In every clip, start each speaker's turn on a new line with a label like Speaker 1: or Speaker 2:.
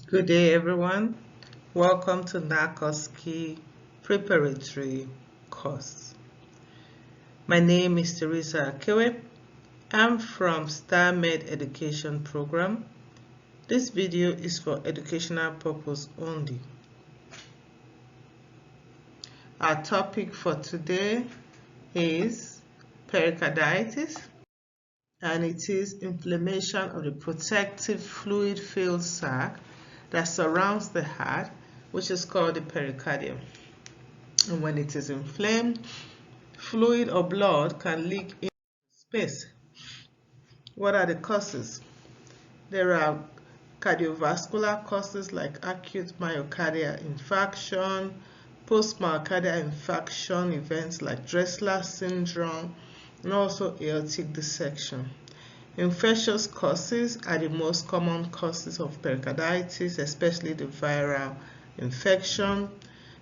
Speaker 1: Good day, everyone. Welcome to NAC OSCE preparatory course. My name is Teresa Akewe. I'm from Starmed Education Program. This video is for educational purpose only. Our topic for today is pericarditis, and it is inflammation of the protective fluid-filled sac that surrounds the heart, which is called the pericardium. And when it is inflamed, fluid or blood can leak into space. What are the causes? There are cardiovascular causes like acute myocardial infarction, post-myocardial infarction events like Dressler syndrome, and also aortic dissection. Infectious causes are the most common causes of pericarditis, especially the viral infection.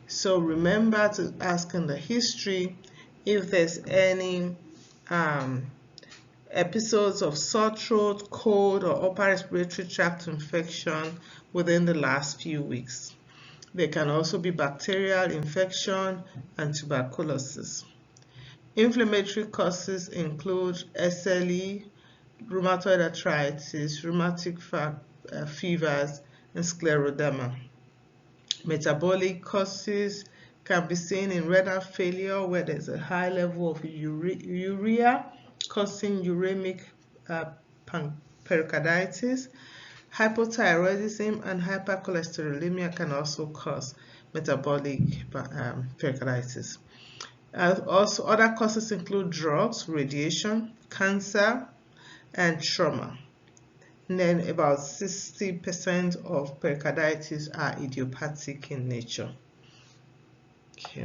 Speaker 1: So remember to ask in the history if there's any episodes of sore throat, cold, or upper respiratory tract infection within the last few weeks. There can also be bacterial infection and tuberculosis. Inflammatory causes include SLE, rheumatoid arthritis, rheumatic fevers, and scleroderma. Metabolic causes can be seen in renal failure, where there's a high level of urea causing uremic pericarditis. Hypothyroidism and hypercholesterolemia can also cause metabolic pericarditis. Also, other causes include drugs, radiation, cancer, and trauma. And then about 60% of pericarditis are idiopathic in nature. Okay.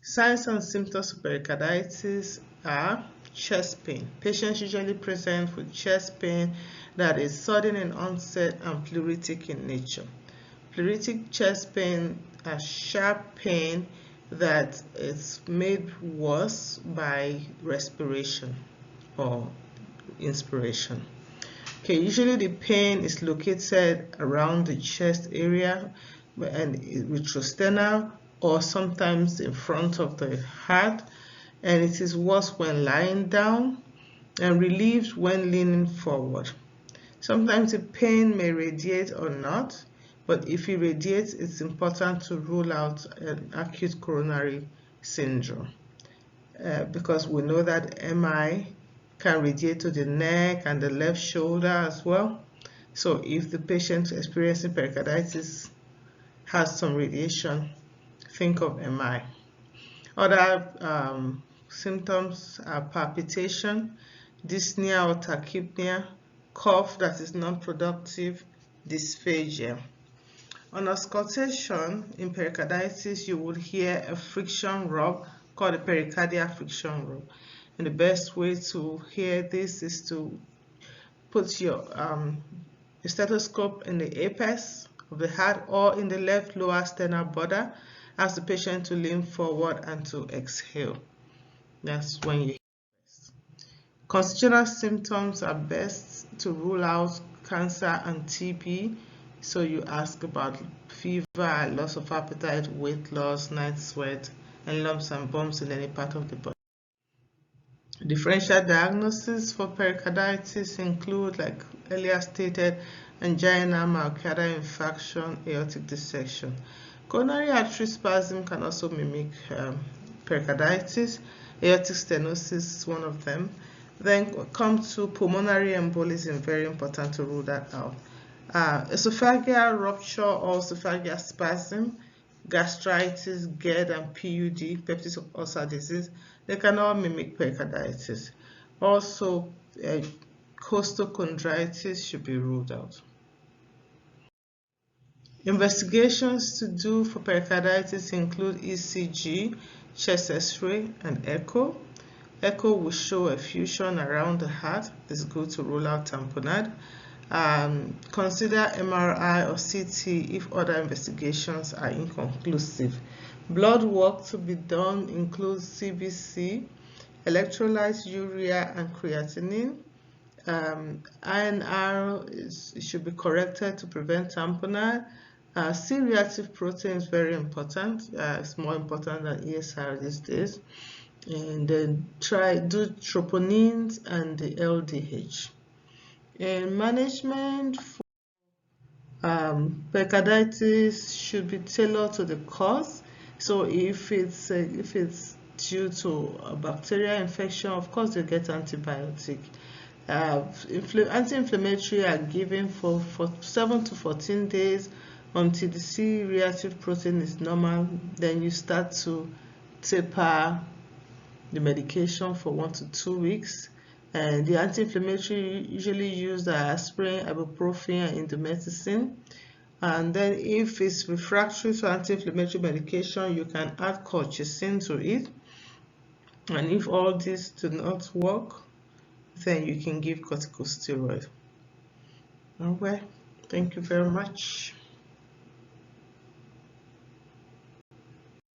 Speaker 1: Signs and symptoms of pericarditis are chest pain. Patients usually present with chest pain that is sudden in onset and pleuritic in nature. Pleuritic chest pain are sharp pain that is made worse by respiration or inspiration. Okay, usually the pain is located around the chest area and retrosternal, or sometimes in front of the heart, and it is worse when lying down and relieved when leaning forward. Sometimes the pain may radiate or not, but if it radiates, it's important to rule out an acute coronary syndrome because we know that MI can radiate to the neck and the left shoulder as well. So if the patient experiencing pericarditis has some radiation, think of MI. Other symptoms are palpitation, dyspnea or tachypnea, cough that is non-productive, dysphagia. On auscultation in pericarditis, you would hear a friction rub called a pericardial friction rub. And the best way to hear this is to put your stethoscope in the apex of the heart or in the left lower sternal border. Ask the patient to lean forward and to exhale. That's when you hear this. Constitutional symptoms are best to rule out cancer and TB. So you ask about fever, loss of appetite, weight loss, night sweat, and lumps and bumps in any part of the body. Differential diagnosis for pericarditis include, like earlier stated, angina, myocardial infarction, aortic dissection. Coronary artery spasm can also mimic pericarditis. Aortic stenosis is one of them. Then come to pulmonary embolism, very important to rule that out. Esophageal rupture or esophageal spasm, gastritis, GERD, and PUD, peptic ulcer disease, they can all mimic pericarditis. Also, costochondritis should be ruled out. Investigations to do for pericarditis include ECG, chest X-ray, and echo. Echo will show effusion around the heart. It's good to rule out tamponade. Consider MRI or CT if other investigations are inconclusive. Blood work to be done includes CBC, electrolytes, urea, and creatinine, INR should be corrected to prevent tamponade. C-reactive protein is very important. It's more important than ESR these days. And then do troponins and the LDH. And management for pericarditis should be tailored to the cause. So if it's due to a bacterial infection, of course you get antibiotic. Anti-inflammatory are given for 7 to 14 days until the C-reactive protein is normal. Then you start to taper the medication for 1 to 2 weeks. And the anti-inflammatory usually used are aspirin, ibuprofen, and indomethacin. And then if it's refractory to anti-inflammatory medication, you can add colchicine to it. And if all these do not work, then you can give corticosteroid. Okay, thank you very much.